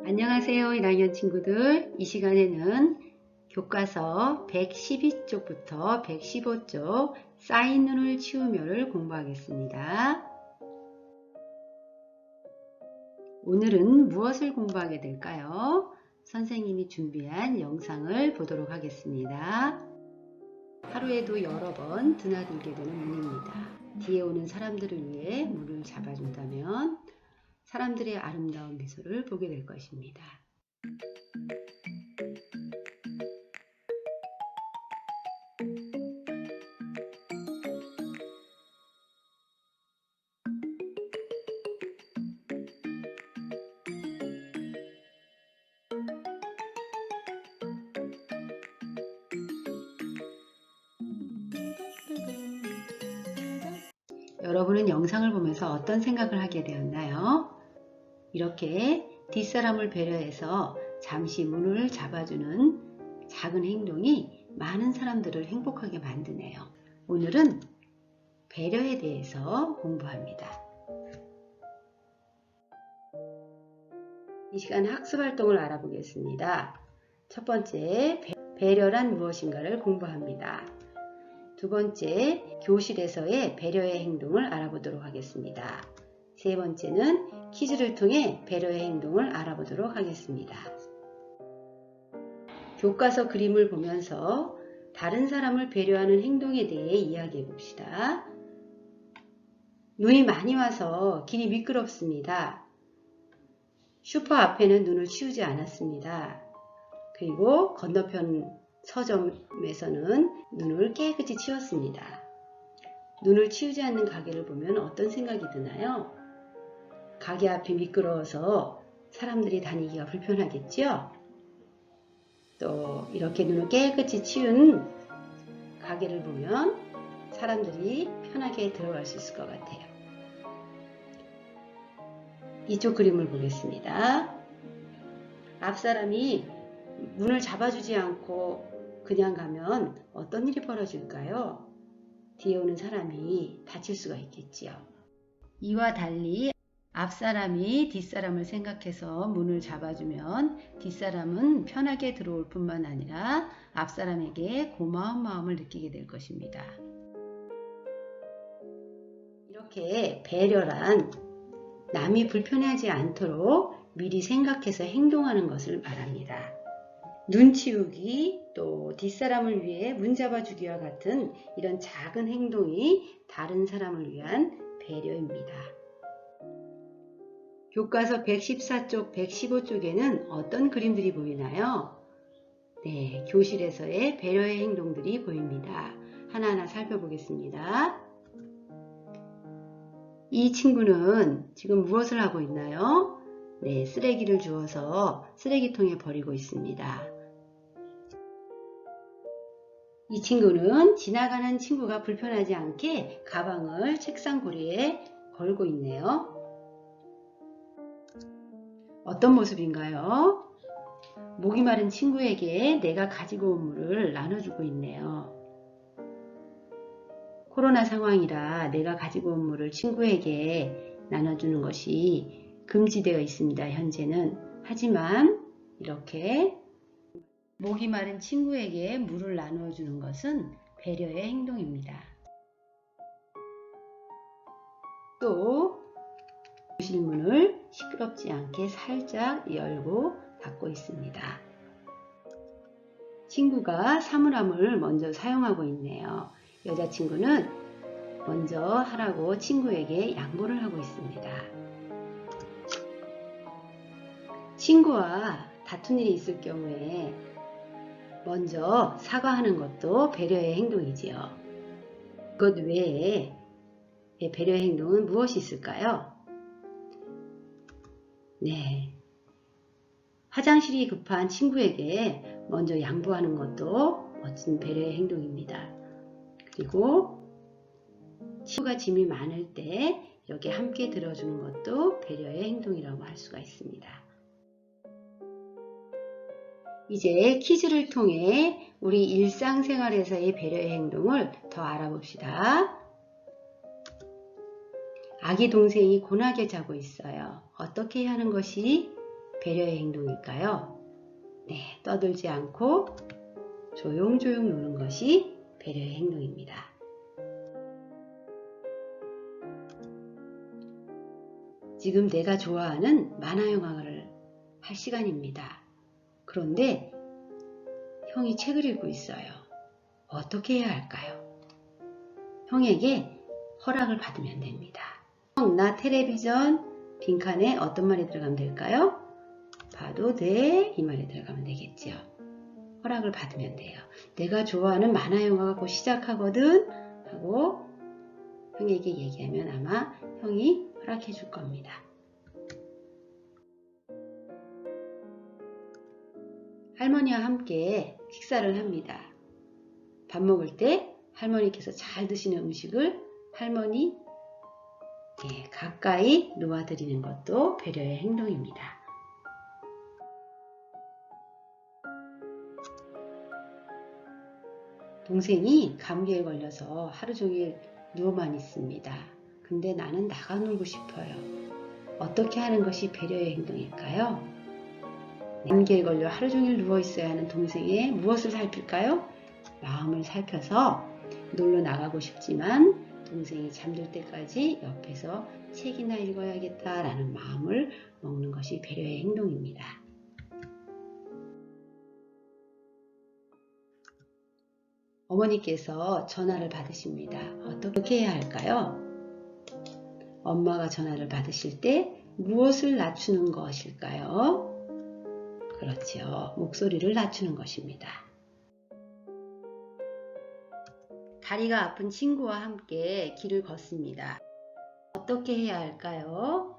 안녕하세요 1학년 친구들. 이 시간에는 교과서 112쪽부터 115쪽 쌓인 눈을 치우며를 공부하겠습니다. 오늘은 무엇을 공부하게 될까요? 선생님이 준비한 영상을 보도록 하겠습니다. 하루에도 여러 번 드나들게 되는 문입니다. 뒤에 오는 사람들을 위해 문을 잡아준다면 사람들의 아름다운 미소를 보게 될 것입니다. 여러분은 영상을 보면서 어떤 생각을 하게 되었나요? 이렇게 뒷사람을 배려해서 잠시 문을 잡아주는 작은 행동이 많은 사람들을 행복하게 만드네요. 오늘은 배려에 대해서 공부합니다. 이 시간 학습활동을 알아보겠습니다. 첫 번째, 배려란 무엇인가를 공부합니다. 두 번째, 교실에서의 배려의 행동을 알아보도록 하겠습니다. 세 번째는 퀴즈를 통해 배려의 행동을 알아보도록 하겠습니다. 교과서 그림을 보면서 다른 사람을 배려하는 행동에 대해 이야기해 봅시다. 눈이 많이 와서 길이 미끄럽습니다. 슈퍼 앞에는 눈을 치우지 않았습니다. 그리고 건너편 서점에서는 눈을 깨끗이 치웠습니다. 눈을 치우지 않는 가게를 보면 어떤 생각이 드나요? 가게 앞이 미끄러워서 사람들이 다니기가 불편하겠죠? 또 이렇게 눈을 깨끗이 치운 가게를 보면 사람들이 편하게 들어갈 수 있을 것 같아요. 이쪽 그림을 보겠습니다. 앞사람이 문을 잡아주지 않고 그냥 가면 어떤 일이 벌어질까요? 뒤에 오는 사람이 다칠 수가 있겠지요. 이와 달리 앞사람이 뒷사람을 생각해서 문을 잡아주면 뒷사람은 편하게 들어올 뿐만 아니라 앞사람에게 고마운 마음을 느끼게 될 것입니다. 이렇게 배려란 남이 불편해하지 않도록 미리 생각해서 행동하는 것을 말합니다. 눈 치우기, 또 뒷사람을 위해 문 잡아주기와 같은 이런 작은 행동이 다른 사람을 위한 배려입니다. 교과서 114쪽, 115쪽에는 어떤 그림들이 보이나요? 네, 교실에서의 배려의 행동들이 보입니다. 하나하나 살펴보겠습니다. 이 친구는 지금 무엇을 하고 있나요? 네, 쓰레기를 주워서 쓰레기통에 버리고 있습니다. 이 친구는 지나가는 친구가 불편하지 않게 가방을 책상 고리에 걸고 있네요. 어떤 모습인가요? 목이 마른 친구에게 내가 가지고 온 물을 나눠주고 있네요. 코로나 상황이라 내가 가지고 온 물을 친구에게 나눠주는 것이 금지되어 있습니다. 현재는. 하지만 이렇게 목이 마른 친구에게 물을 나누어주는 것은 배려의 행동입니다. 또 교실 문을 시끄럽지 않게 살짝 열고 닫고 있습니다. 친구가 사물함을 먼저 사용하고 있네요. 여자친구는 먼저 하라고 친구에게 양보를 하고 있습니다. 친구와 다툰 일이 있을 경우에 먼저 사과하는 것도 배려의 행동이지요. 그것 외에 배려의 행동은 무엇이 있을까요? 네, 화장실이 급한 친구에게 먼저 양보하는 것도 멋진 배려의 행동입니다. 그리고 친구가 짐이 많을 때 이렇게 함께 들어주는 것도 배려의 행동이라고 할 수가 있습니다. 이제 퀴즈를 통해 우리 일상생활에서의 배려의 행동을 더 알아봅시다. 아기 동생이 고나게 자고 있어요. 어떻게 하는 것이 배려의 행동일까요? 네, 떠들지 않고 조용조용 노는 것이 배려의 행동입니다. 지금 내가 좋아하는 만화 영화를 할 시간입니다. 그런데 형이 책을 읽고 있어요. 어떻게 해야 할까요? 형에게 허락을 받으면 됩니다. 형, 나 텔레비전 빈칸에 어떤 말이 들어가면 될까요? 봐도 돼, 이 말이 들어가면 되겠죠. 허락을 받으면 돼요. 내가 좋아하는 만화 영화가 곧 시작하거든 하고 형에게 얘기하면 아마 형이 허락해 줄 겁니다. 할머니와 함께 식사를 합니다. 밥 먹을 때 할머니께서 잘 드시는 음식을 할머니 가까이 놓아드리는 것도 배려의 행동입니다. 동생이 감기에 걸려서 하루 종일 누워만 있습니다. 근데 나는 나가 놀고 싶어요. 어떻게 하는 것이 배려의 행동일까요? 감기에 걸려 하루 종일 누워 있어야 하는 동생의 무엇을 살필까요? 마음을 살펴서 놀러 나가고 싶지만 동생이 잠들 때까지 옆에서 책이나 읽어야겠다라는 마음을 먹는 것이 배려의 행동입니다. 어머니께서 전화를 받으십니다. 어떻게 해야 할까요? 엄마가 전화를 받으실 때 무엇을 낮추는 것일까요? 그렇죠. 목소리를 낮추는 것입니다. 다리가 아픈 친구와 함께 길을 걷습니다. 어떻게 해야 할까요?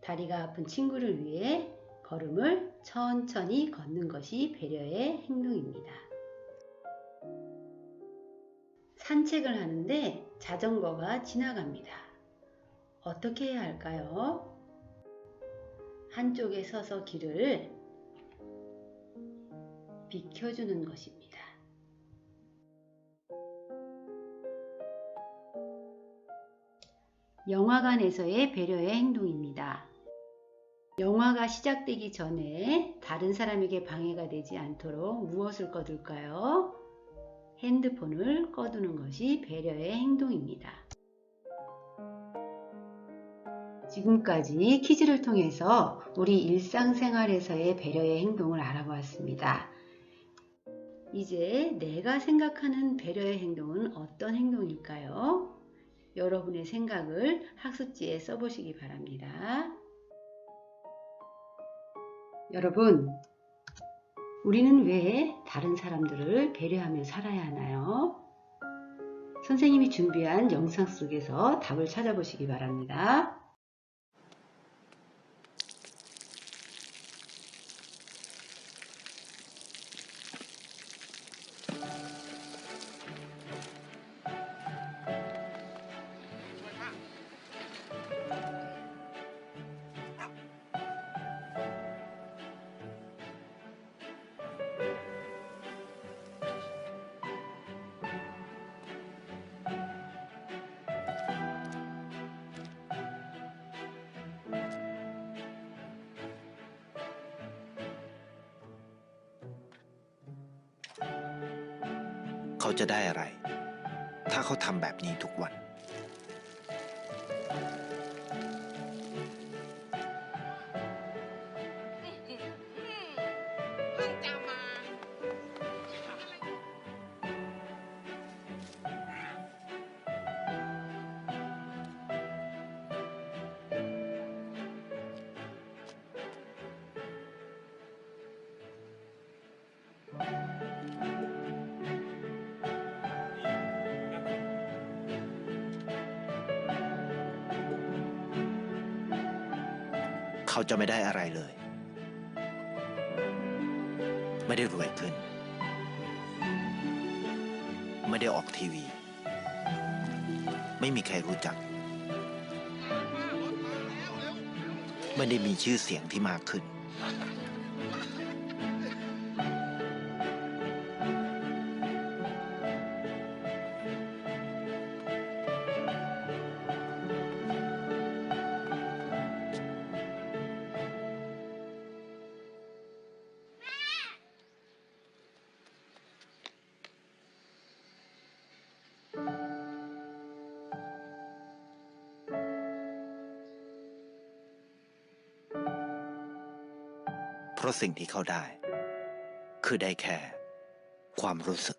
다리가 아픈 친구를 위해 걸음을 천천히 걷는 것이 배려의 행동입니다. 산책을 하는데 자전거가 지나갑니다. 어떻게 해야 할까요? 한쪽에 서서 길을 비켜주는 것입니다. 영화관에서의 배려의 행동입니다. 영화가 시작되기 전에 다른 사람에게 방해가 되지 않도록 무엇을 꺼둘까요? 핸드폰을 꺼두는 것이 배려의 행동입니다. 지금까지 퀴즈를 통해서 우리 일상생활에서의 배려의 행동을 알아보았습니다. 이제 내가 생각하는 배려의 행동은 어떤 행동일까요? 여러분의 생각을 학습지에 써보시기 바랍니다. 여러분, 우리는 왜 다른 사람들을 배려하며 살아야 하나요? 선생님이 준비한 영상 속에서 답을 찾아보시기 바랍니다.เขาจะได้อะไร ถ้าเขาทำแบบนี้ทุกวันเขาจะไม่ได้อะไรเลย ไม่ได้รวยขึ้น ไม่ได้ออกทีวี ไม่มีใครรู้จัก ไม่ได้มีชื่อเสียงที่มากขึ้น เ เพราะสิ่งที่เขาได้ คือได้แค่ความรู้สึก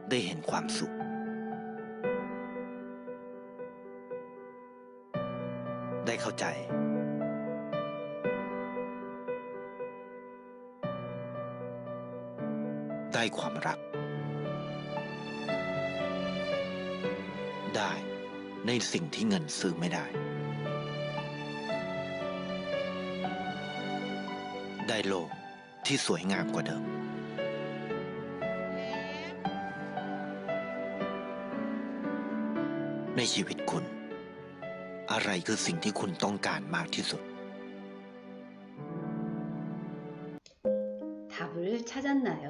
ได้เห็นความสุข ได้เข้าใจ ได้ความรัก ได้ในสิ่งที่เงินซื้อไม่ได้ ได้โลกที่สวยงามกว่าเดิม ในชีวิตคุณ อะไรคือสิ่งที่คุณต้องการมากที่สุด 답을 찾았나요?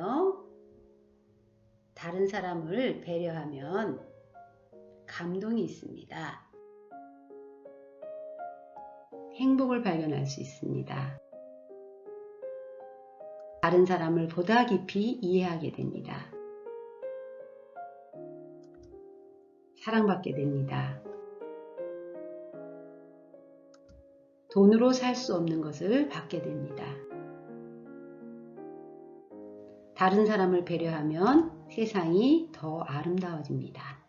다른 사람을 배려하면 감동이 있습니다. 행복을 발견할 수 있습니다. 다른 사람을 보다 깊이 이해하게 됩니다. 사랑받게 됩니다. 돈으로 살 수 없는 것을 받게 됩니다. 다른 사람을 배려하면 세상이 더 아름다워집니다.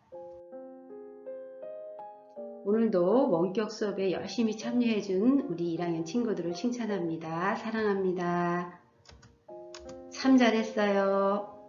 오늘도 원격 수업에 열심히 참여해준 우리 1학년 친구들을 칭찬합니다. 사랑합니다. 참 잘했어요.